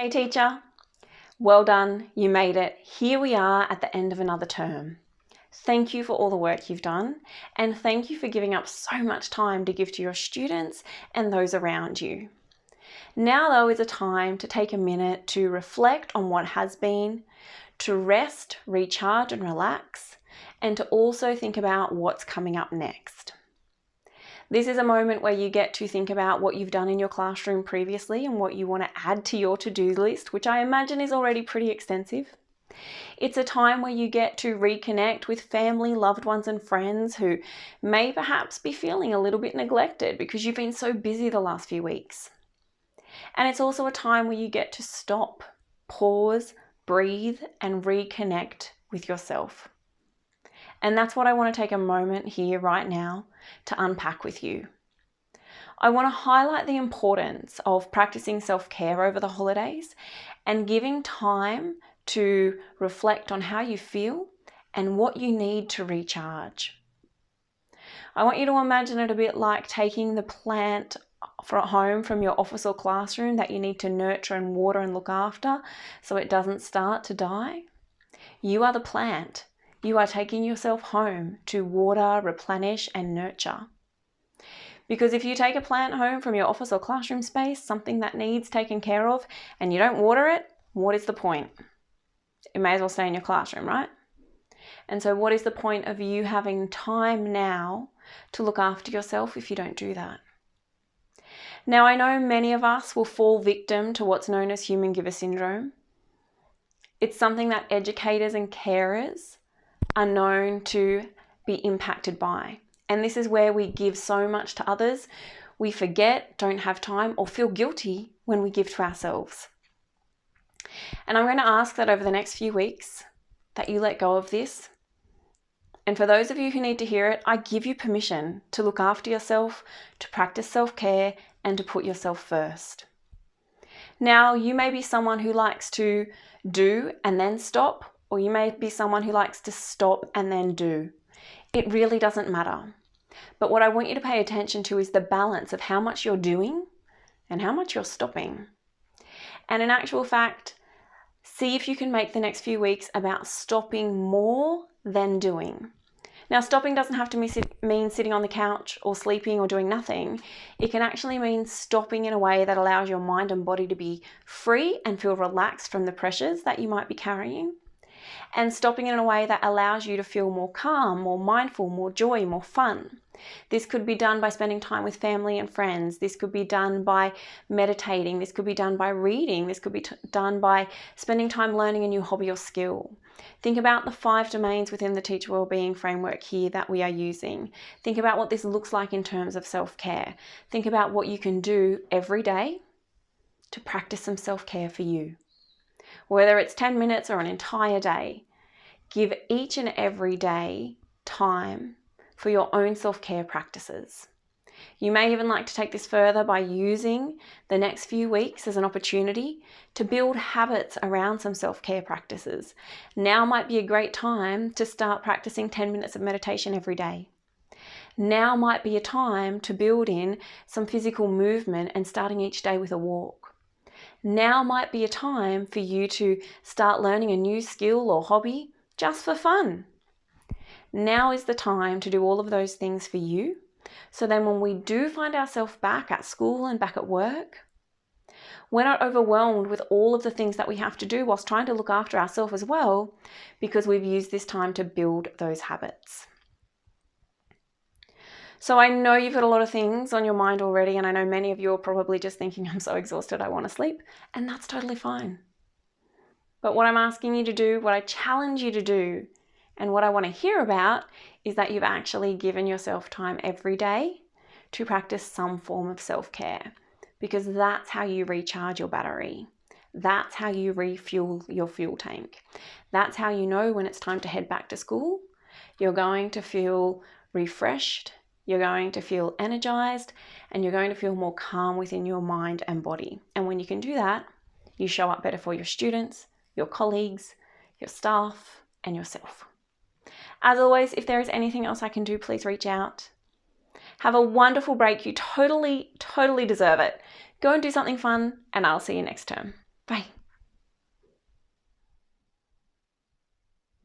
Hey teacher, well done, you made it. Here we are at the end of another term. Thank you for all the work you've done, and thank you for giving up so much time to give to your students and those around you. Now though is a time to take a minute to reflect on what has been, to rest, recharge and relax, and to also think about what's coming up next. This is a moment where you get to think about what you've done in your classroom previously and what you want to add to your to-do list, which I imagine is already pretty extensive. It's a time where you get to reconnect with family, loved ones and friends who may perhaps be feeling a little bit neglected because you've been so busy the last few weeks. And it's also a time where you get to stop, pause, breathe and reconnect with yourself. And that's what I want to take a moment here right now to unpack with you. I want to highlight the importance of practicing self-care over the holidays and giving time to reflect on how you feel and what you need to recharge. I want you to imagine it a bit like taking the plant home from your office or classroom that you need to nurture and water and look after so it doesn't start to die. You are the plant. You are taking yourself home to water, replenish and nurture. Because if you take a plant home from your office or classroom space, something that needs taken care of, and you don't water it, what is the point? It may as well stay in your classroom, right? And so what is the point of you having time now to look after yourself if you don't do that? Now, I know many of us will fall victim to what's known as human giver syndrome. It's something that educators and carers are known to be impacted by. And this is where we give so much to others, we forget, don't have time, or feel guilty when we give to ourselves. And I'm going to ask that over the next few weeks that you let go of this. And for those of you who need to hear it, I give you permission to look after yourself, to practice self-care, and to put yourself first. Now, you may be someone who likes to do and then stop, or you may be someone who likes to stop and then do. It really doesn't matter. But what I want you to pay attention to is the balance of how much you're doing and how much you're stopping. And in actual fact, see if you can make the next few weeks about stopping more than doing. Now, stopping doesn't have to mean sitting on the couch or sleeping or doing nothing. It can actually mean stopping in a way that allows your mind and body to be free and feel relaxed from the pressures that you might be carrying. And stopping in a way that allows you to feel more calm, more mindful, more joy, more fun. This could be done by spending time with family and friends. This could be done by meditating. This could be done by reading. This could be done by spending time learning a new hobby or skill. Think about the 5 domains within the Teacher Wellbeing Framework here that we are using. Think about what this looks like in terms of self-care. Think about what you can do every day to practice some self-care for you. Whether it's 10 minutes or an entire day, give each and every day time for your own self-care practices. You may even like to take this further by using the next few weeks as an opportunity to build habits around some self-care practices. Now might be a great time to start practicing 10 minutes of meditation every day. Now might be a time to build in some physical movement and starting each day with a walk. Now might be a time for you to start learning a new skill or hobby just for fun. Now is the time to do all of those things for you. So then when we do find ourselves back at school and back at work, we're not overwhelmed with all of the things that we have to do whilst trying to look after ourselves as well, because we've used this time to build those habits. So I know you've got a lot of things on your mind already, and I know many of you are probably just thinking, I'm so exhausted, I want to sleep, and that's totally fine. But what I'm asking you to do, what I challenge you to do, and what I want to hear about is that you've actually given yourself time every day to practice some form of self-care, because that's how you recharge your battery. That's how you refuel your fuel tank. That's how you know when it's time to head back to school. You're going to feel refreshed, you're going to feel energized, and you're going to feel more calm within your mind and body. And when you can do that, you show up better for your students, your colleagues, your staff, and yourself. As always, if there is anything else I can do, please reach out. Have a wonderful break. You totally deserve it. Go and do something fun, and I'll see you next term. Bye.